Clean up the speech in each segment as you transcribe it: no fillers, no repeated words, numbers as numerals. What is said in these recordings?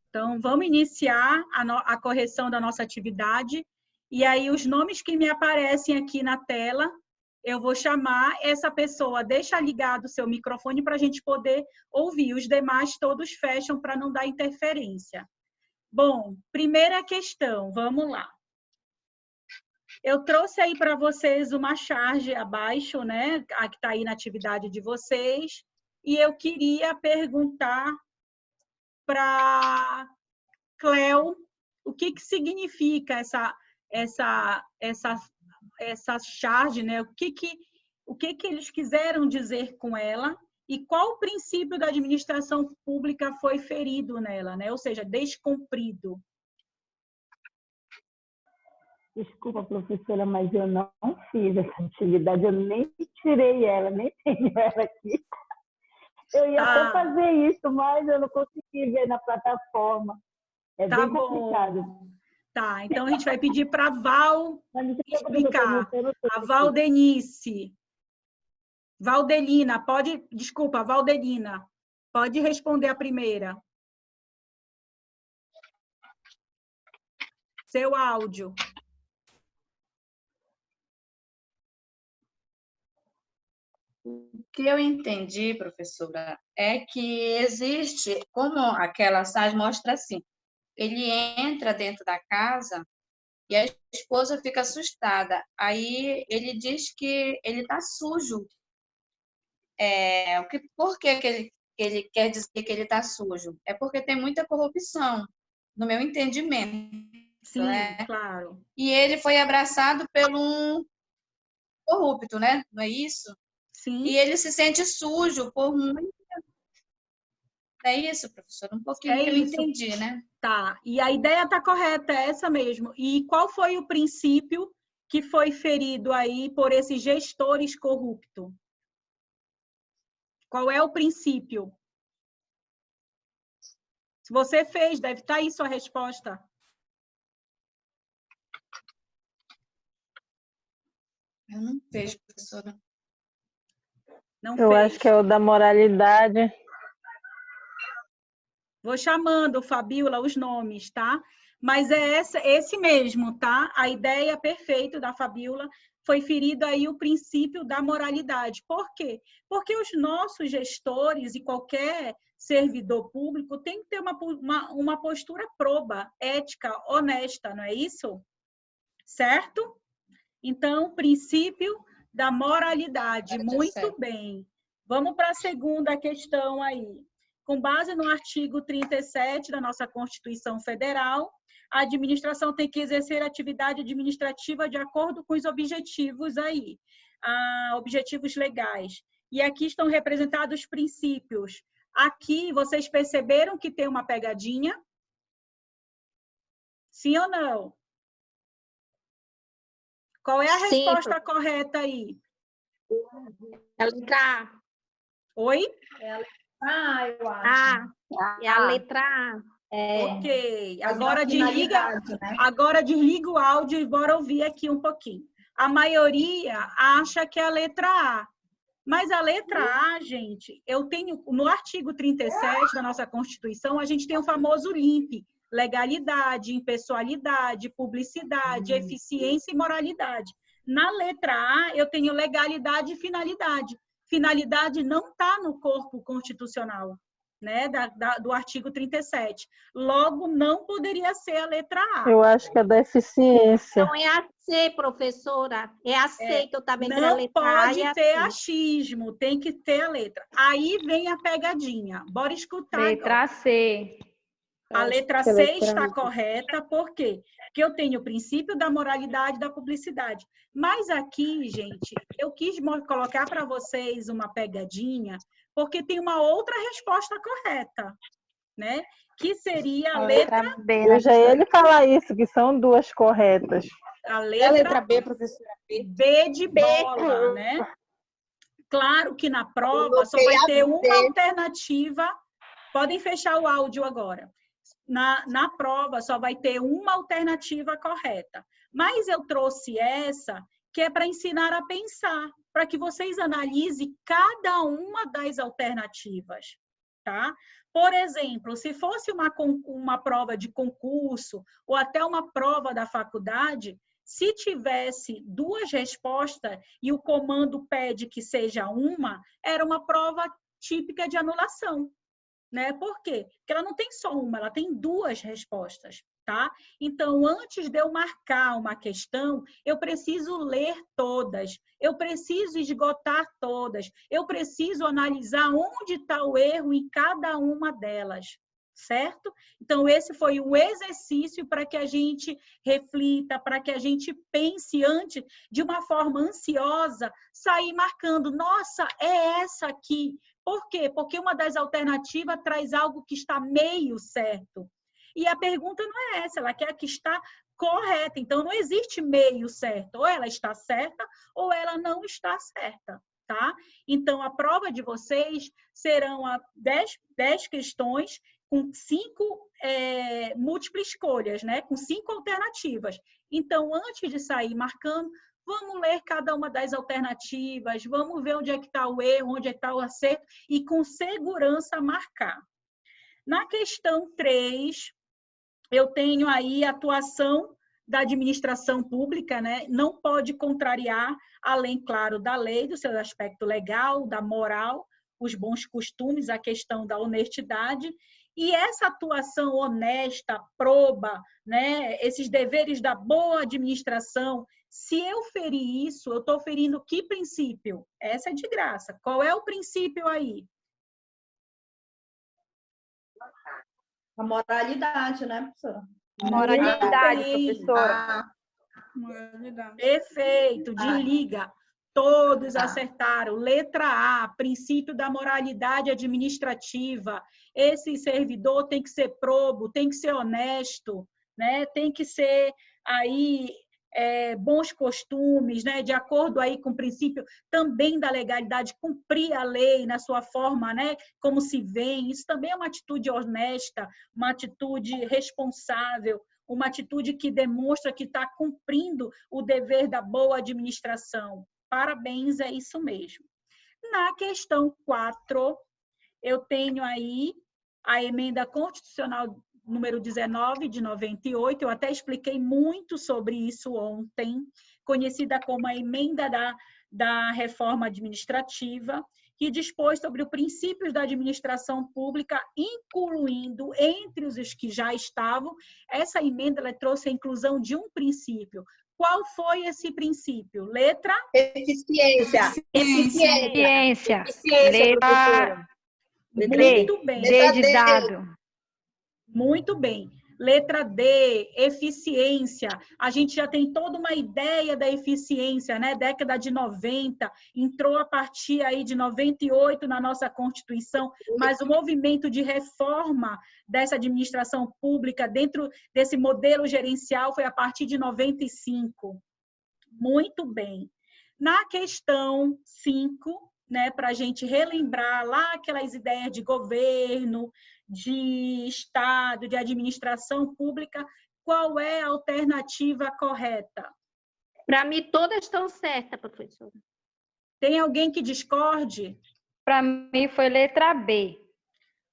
Então, vamos iniciar a correção da nossa atividade. E aí, os nomes que me aparecem aqui na tela, eu vou chamar essa pessoa, deixa ligado o seu microfone para a gente poder ouvir. Os demais todos fecham para não dar interferência. Bom, primeira questão, vamos lá. Eu trouxe aí para vocês uma charge abaixo, né? A que está aí na atividade de vocês. E eu queria perguntar para Cleo o que significa essa charge, né? O que eles quiseram dizer com ela e qual o princípio da administração pública foi ferido nela, né? Ou seja, descumprido. Desculpa, professora, mas eu não fiz essa atividade, eu nem tirei ela, nem tenho ela aqui. Eu ia até fazer isso, mas eu não consegui ver na plataforma. É bem complicado. Tá, então a gente vai pedir para a Val explicar. A Valdenice. Valdelina, desculpa, Valdelina, pode responder a primeira. Seu áudio. O que eu entendi, professora, é que existe, como aquela charge mostra assim, ele entra dentro da casa e a esposa fica assustada. Aí ele diz que ele está sujo. Por que ele quer dizer que ele está sujo? É porque tem muita corrupção, no meu entendimento. Sim, né? Claro. E ele foi abraçado por um corrupto, né? Não é isso? Sim. E ele se sente sujo por muito. É isso, professora? Um pouquinho que eu entendi, né? Tá. E a ideia está correta, é essa mesmo. E qual foi o princípio que foi ferido aí por esses gestores corruptos? Qual é o princípio? Se você fez, deve estar aí sua resposta. Eu não vejo, professora. Não eu fez. Acho que é o da moralidade. Vou chamando, Fabiola, os nomes, tá? Mas é esse mesmo, tá? A ideia perfeita da Fabiola foi ferido aí o princípio da moralidade. Por quê? Porque os nossos gestores e qualquer servidor público tem que ter uma postura proba, ética, honesta, não é isso? Certo? Então, princípio da moralidade. Muito bem. Vamos para a segunda questão aí. Com base no artigo 37 da nossa Constituição Federal, a administração tem que exercer atividade administrativa de acordo com os objetivos aí, objetivos legais. E aqui estão representados os princípios. Aqui, vocês perceberam que tem uma pegadinha? Sim ou não? Qual é a resposta correta aí? É a letra A. Oi? É a letra A, eu acho. É a letra A. Ok. Agora desliga o áudio e bora ouvir aqui um pouquinho. A maioria acha que é a letra A. Mas a letra A, gente, eu tenho no artigo 37 da nossa Constituição, a gente tem o famoso LIMP, legalidade, impessoalidade, publicidade, eficiência e moralidade. Na letra A, eu tenho legalidade e finalidade. Finalidade não está no corpo constitucional, né, do artigo 37. Logo, não poderia ser a letra A. Eu acho que é da eficiência. Então, é a C, professora. É a C que eu estava entre a letra A e a C. Não pode ter achismo, tem que ter a letra. Aí vem a pegadinha. Bora escutar letra agora. C. A letra C está correta, por quê? Porque eu tenho o princípio da moralidade e da publicidade. Mas aqui, gente, eu quis colocar para vocês uma pegadinha, porque tem uma outra resposta correta, né? Que seria a letra B. Eu já ia ele falar isso, que são duas corretas. A letra B, professora. B de bola, né? Claro que na prova só vai ter uma alternativa. Podem fechar o áudio agora. Na prova só vai ter uma alternativa correta. Mas eu trouxe essa, que é para ensinar a pensar, para que vocês analisem cada uma das alternativas. tá? Por exemplo, se fosse uma prova de concurso ou até uma prova da faculdade, se tivesse 2 respostas e o comando pede que seja uma, era uma prova típica de anulação, né? Por quê? Porque ela não tem só uma, ela tem 2 respostas, tá? Então, antes de eu marcar uma questão, eu preciso ler todas, eu preciso esgotar todas, eu preciso analisar onde está o erro em cada uma delas, certo? Então, esse foi um exercício para que a gente reflita, para que a gente pense antes, de uma forma ansiosa, sair marcando, nossa, é essa aqui. Por quê? Porque uma das alternativas traz algo que está meio certo. E a pergunta não é essa, ela quer que está correta. Então, não existe meio certo. Ou ela está certa, ou ela não está certa, tá? Então, a prova de vocês serão 10 questões com 5 múltiplas escolhas, né? Com 5 alternativas. Então, antes de sair marcando, vamos ler cada uma das alternativas, vamos ver onde é que está o erro, onde é que está o acerto, e com segurança marcar. Na questão 3, eu tenho aí a atuação da administração pública, né? Não pode contrariar, além, claro, da lei, do seu aspecto legal, da moral, os bons costumes, a questão da honestidade. E essa atuação honesta, proba, né? Esses deveres da boa administração, se eu ferir isso, eu estou ferindo que princípio? Essa é de graça. Qual é o princípio aí? A moralidade, né, professora? Moralidade, professora. Moralidade. Perfeito, desliga. Todos acertaram. Letra A, princípio da moralidade administrativa. Esse servidor tem que ser probo, tem que ser honesto, né? Tem que ser aí bons costumes, né? De acordo aí com o princípio também da legalidade, cumprir a lei na sua forma, né? Como se vem. Isso também é uma atitude honesta, uma atitude responsável, uma atitude que demonstra que está cumprindo o dever da boa administração. Parabéns, é isso mesmo. Na questão 4, eu tenho aí a emenda constitucional número 19, de 98, eu até expliquei muito sobre isso ontem, conhecida como a emenda da reforma administrativa, que dispôs sobre os princípios da administração pública, incluindo, entre os que já estavam, essa emenda ela trouxe a inclusão de um princípio. Qual foi esse princípio? Letra? Eficiência. Eficiência. Letra muito bem. D de dado. Muito bem. Letra D, eficiência. A gente já tem toda uma ideia da eficiência, né? Década de 90, entrou a partir aí de 98 na nossa Constituição, mas o movimento de reforma dessa administração pública dentro desse modelo gerencial foi a partir de 95. Muito bem. Na questão 5, né, para a gente relembrar lá aquelas ideias de governo, de Estado, de administração pública, qual é a alternativa correta? Para mim, todas estão certas, professora. Tem alguém que discorde? Para mim, foi letra B.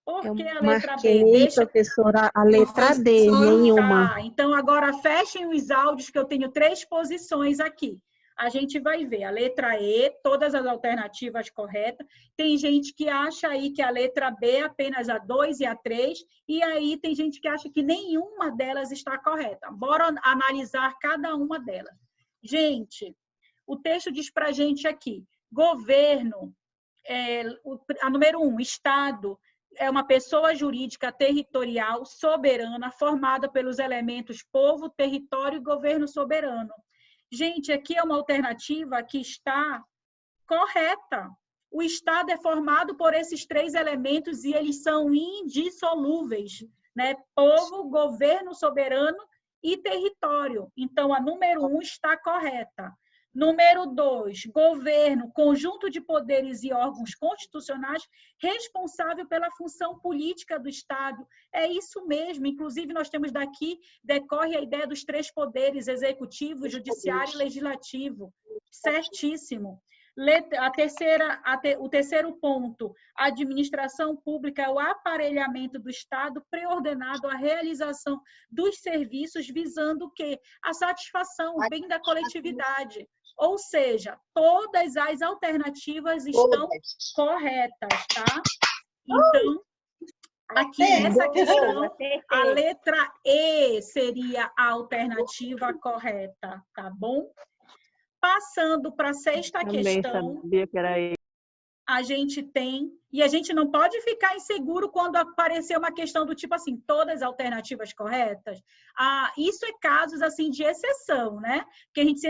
Por que a letra Marquei, B? professora, a letra D, nenhuma. Tá, então agora fechem os áudios, que eu tenho 3 posições aqui. A gente vai ver a letra E, todas as alternativas corretas. Tem gente que acha aí que a letra B é apenas a 2 e a 3, e aí tem gente que acha que nenhuma delas está correta. Bora analisar cada uma delas. Gente, o texto diz para a gente aqui, governo, a número 1, Estado, é uma pessoa jurídica territorial soberana formada pelos elementos povo, território e governo soberano. Gente, aqui é uma alternativa que está correta. O Estado é formado por esses 3 elementos e eles são indissolúveis, né? Povo, governo soberano e território. Então, a número 1 está correta. Número 2, governo, conjunto de poderes e órgãos constitucionais responsável pela função política do Estado. É isso mesmo, inclusive nós temos daqui, decorre a ideia dos 3 poderes, executivo, judiciário e legislativo. Certíssimo. O terceiro ponto, a administração pública é o aparelhamento do Estado preordenado à realização dos serviços visando o quê? A satisfação, o bem da coletividade. Ou seja, todas as alternativas estão corretas, tá? Então, aqui nessa questão, a letra E seria a alternativa correta, tá bom? Passando para a sexta questão, sabia que era ele. a gente tem, e a gente não pode ficar inseguro quando aparecer uma questão do tipo assim, todas as alternativas corretas. Isso é casos assim de exceção, né? Porque a gente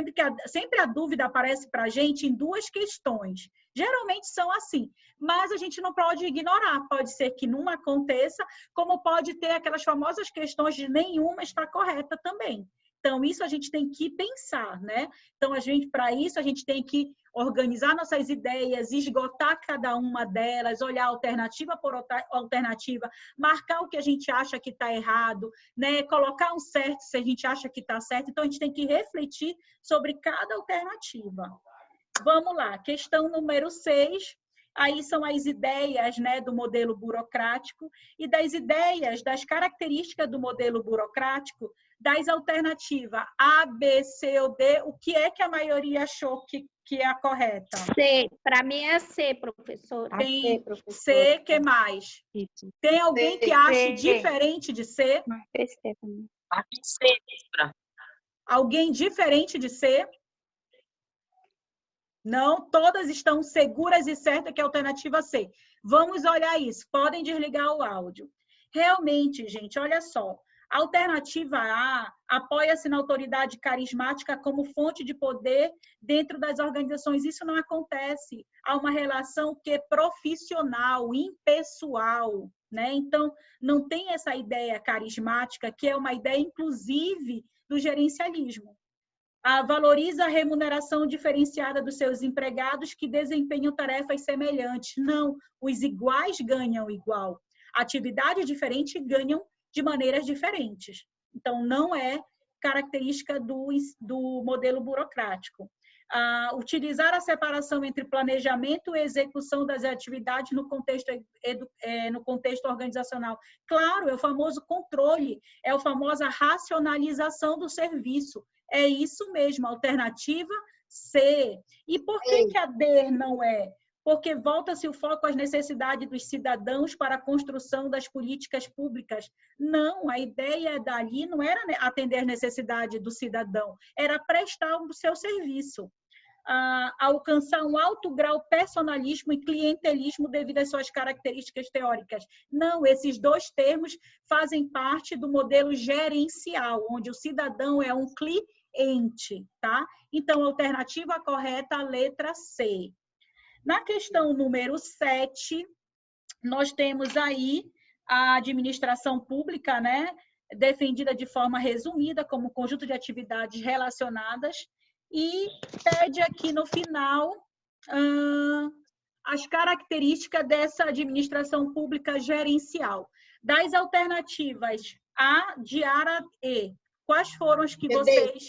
sempre a dúvida aparece para a gente em duas questões. Geralmente são assim, mas a gente não pode ignorar. Pode ser que não aconteça, como pode ter aquelas famosas questões de nenhuma está correta também. Então, isso a gente tem que pensar, né? Então, para isso, a gente tem que organizar nossas ideias, esgotar cada uma delas, olhar alternativa por alternativa, marcar o que a gente acha que está errado, né? Colocar um certo se a gente acha que está certo. Então, a gente tem que refletir sobre cada alternativa. Vamos lá, questão número 6. Aí são as ideias, né, do modelo burocrático e das ideias, das características do modelo burocrático, das alternativas A, B, C ou D, o que é que a maioria achou que é a correta? C, para mim é C, professora. Tem C, que mais? Tem alguém que ache diferente de C? Aqui C, professora. Alguém diferente de C? Não, todas estão seguras e certas que é a alternativa C. Vamos olhar isso. Podem desligar o áudio. Realmente, gente, olha só. A alternativa A apoia-se na autoridade carismática como fonte de poder dentro das organizações. Isso não acontece. Há uma relação que é profissional, impessoal, né? Então, não tem essa ideia carismática, que é uma ideia, inclusive, do gerencialismo. Valoriza a remuneração diferenciada dos seus empregados que desempenham tarefas semelhantes. Não, os iguais ganham igual. Atividades diferentes ganham de maneiras diferentes. Então, não é característica do modelo burocrático. Utilizar a separação entre planejamento e execução das atividades no contexto organizacional. Claro, é o famoso controle, é a famosa racionalização do serviço. É isso mesmo, alternativa C. E por que a D não é? Porque volta-se o foco às necessidades dos cidadãos para a construção das políticas públicas. Não, a ideia dali não era atender às necessidades do cidadão, era prestar o seu serviço. Alcançar um alto grau de personalismo e clientelismo devido às suas características teóricas. Não, esses dois termos fazem parte do modelo gerencial, onde o cidadão é um cliente, tá? Então, a alternativa correta, a letra C. Na questão número 7, nós temos aí a administração pública, né? Defendida de forma resumida como conjunto de atividades relacionadas e pede aqui no final as características dessa administração pública gerencial. Das alternativas A, de A, E, quais foram as que vocês...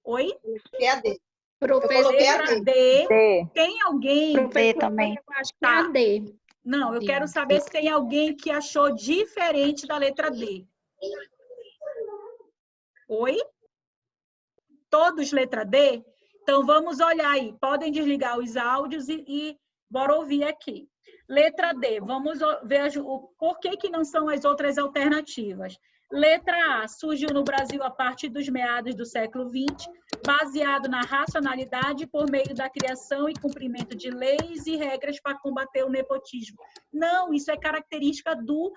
Oi? É a D. Professora D. Tem alguém... D também. Eu acho que é a D. Não, eu quero saber se tem alguém que achou diferente da letra D. Oi? Todos letra D? Então, vamos olhar aí. Podem desligar os áudios e bora ouvir aqui. Letra D. Vamos ver por que não são as outras alternativas. Letra A. Surgiu no Brasil a partir dos meados do século XX, baseado na racionalidade por meio da criação e cumprimento de leis e regras para combater o nepotismo. Não, isso é característica do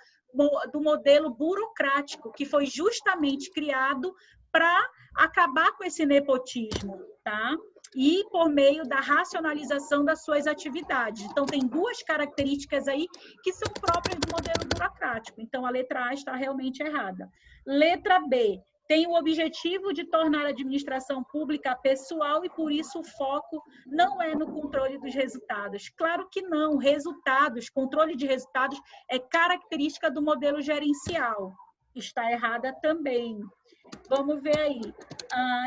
modelo burocrático, que foi justamente criado para acabar com esse nepotismo, tá? E por meio da racionalização das suas atividades. Então, tem duas características aí que são próprias do modelo burocrático. Então, a letra A está realmente errada. Letra B. Tem o objetivo de tornar a administração pública pessoal e, por isso, o foco não é no controle dos resultados. Claro que não. Resultados, controle de resultados é característica do modelo gerencial. Está errada também. Vamos ver aí.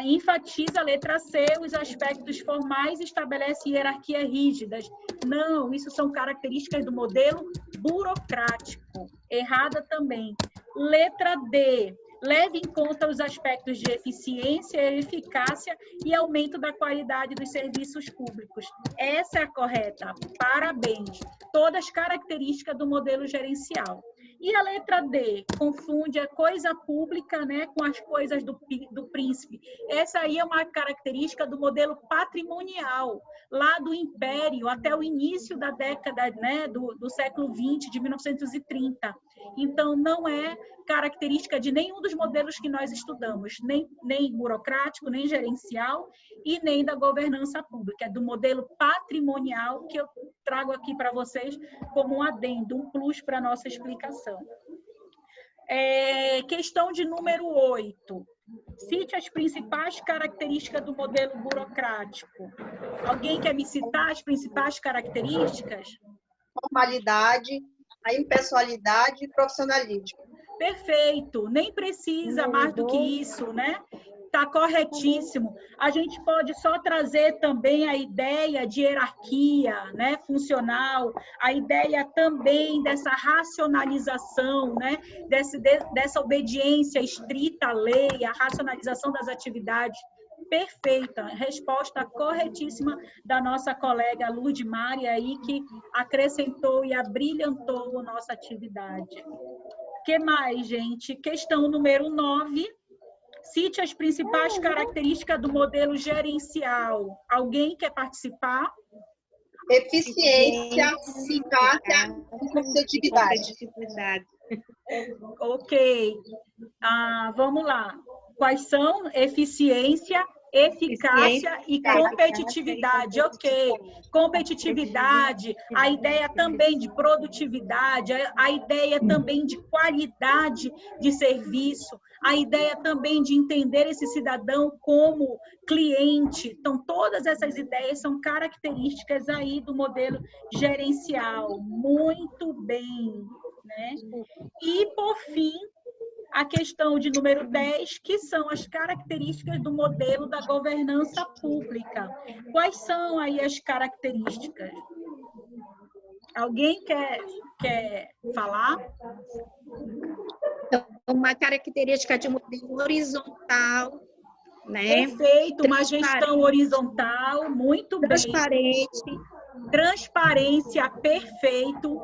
enfatiza a letra C, os aspectos formais, estabelece hierarquias rígidas. Não, isso são características do modelo burocrático. Errada também. Letra D, leve em conta os aspectos de eficiência, eficácia e aumento da qualidade dos serviços públicos. Essa é a correta. Parabéns. Todas características do modelo gerencial. E a letra D, confunde a coisa pública, né, com as coisas do príncipe. Essa aí é uma característica do modelo patrimonial, lá do Império até o início da década, né, do século XX, de 1930. Então, não é característica de nenhum dos modelos que nós estudamos, nem burocrático, nem gerencial e nem da governança pública. É do modelo patrimonial que eu trago aqui para vocês como um adendo, um plus para a nossa explicação. Questão de número 8. Cite as principais características do modelo burocrático. Alguém quer me citar as principais características? Formalidade, a impessoalidade e profissionalismo. Perfeito, nem precisa mais do que isso, né? Está corretíssimo. A gente pode só trazer também a ideia de hierarquia, né, funcional, a ideia também dessa racionalização, né, dessa obediência estrita à lei, a racionalização das atividades. Perfeita, resposta corretíssima da nossa colega Lourdes Mari aí, que acrescentou e abrilhantou a nossa atividade. O que mais, gente? Questão número 9. Cite as principais características do modelo gerencial. Alguém quer participar? Eficiência, eficácia e competitividade. Ok. Vamos lá. Quais são? Eficiência, eficácia e competitividade. Ok. Competitividade, a ideia também de produtividade, a ideia também de qualidade de serviço, a ideia também de entender esse cidadão como cliente. Então, todas essas ideias são características aí do modelo gerencial. Muito bem, né? E, por fim, a questão de número 10, que são as características do modelo da governança pública. Quais são aí as características? Alguém quer falar? Uma característica de modelo horizontal, né? Perfeito, uma gestão horizontal, muito bem. Transparente. Transparência, perfeito.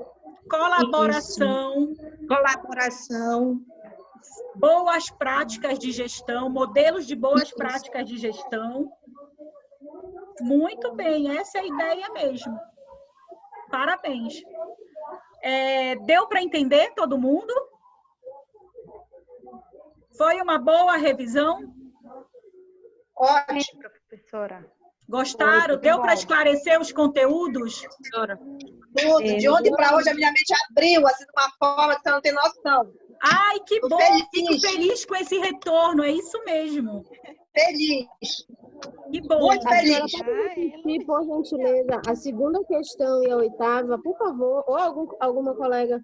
Colaboração. Isso. Colaboração. Boas práticas de gestão, modelos de boas práticas de gestão. Muito bem, essa é a ideia mesmo. Parabéns. Deu para entender todo mundo? Foi uma boa revisão? Ótimo, professora. Gostaram? Deu para esclarecer os conteúdos? Professora. Tudo. De ontem para hoje a minha mente abriu, assim, de uma forma que você não tem noção. Ai, que Tô bom! feliz. Fico feliz com esse retorno, é isso mesmo. Feliz. Que bom. Muito feliz. E, por gentileza, a segunda questão e a oitava, por favor, ou alguma colega.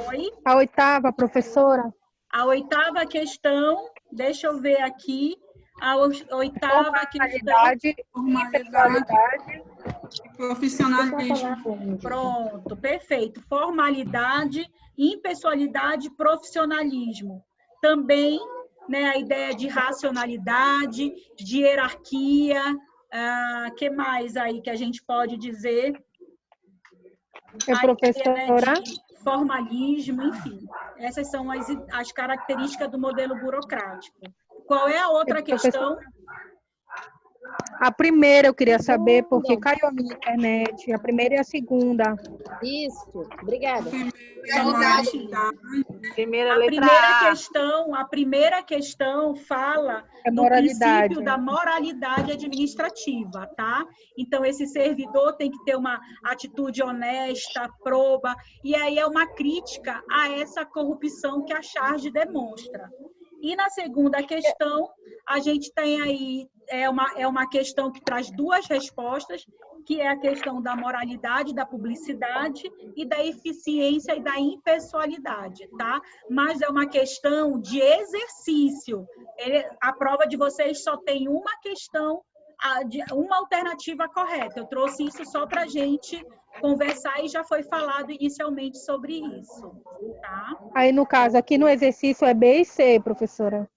Oi? A oitava, professora. A oitava questão, deixa eu ver aqui. A oitava questão. Formalidade e profissionalismo. Pronto, perfeito. Formalidade, impessoalidade e profissionalismo. Também, né, a ideia de racionalidade, de hierarquia. Que mais aí que a gente pode dizer? Professora. Ideia, né, de formalismo, enfim. Essas são as características do modelo burocrático. Qual é a outra questão? A primeira eu queria saber, porque caiu a minha internet. A primeira e a segunda. Isso, obrigada. A primeira questão fala do princípio da moralidade administrativa, tá? Então, esse servidor tem que ter uma atitude honesta, proba, e aí é uma crítica a essa corrupção que a charge demonstra. E na segunda questão, a gente tem aí é uma questão que traz duas respostas, que é a questão da moralidade, da publicidade e da eficiência e da impessoalidade, tá? Mas é uma questão de exercício. A prova de vocês só tem uma questão, uma alternativa correta. Eu trouxe isso só para a gente conversar e já foi falado inicialmente sobre isso, tá? Aí, no caso, aqui no exercício é B e C, professora.